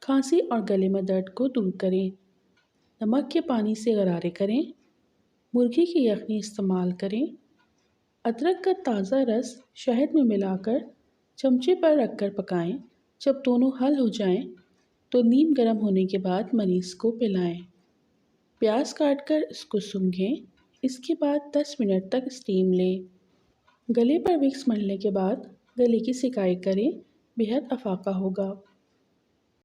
खांसी और गले में दर्द को दूर करें। नमक के पानी से गरारे करें। मुर्गी की यखनी इस्तेमाल करें। अदरक का ताज़ा रस शहद में मिलाकर चमचे पर रखकर पकाएं। जब दोनों हल हो जाएं, तो नीम गर्म होने के बाद मरीज़ को पिलाएं। प्याज काटकर इसको सूंघें। इसके बाद 10 मिनट तक स्टीम लें। गले पर विक्स मलने के बाद गले की सिकाई करें। बेहद अफाका होगा।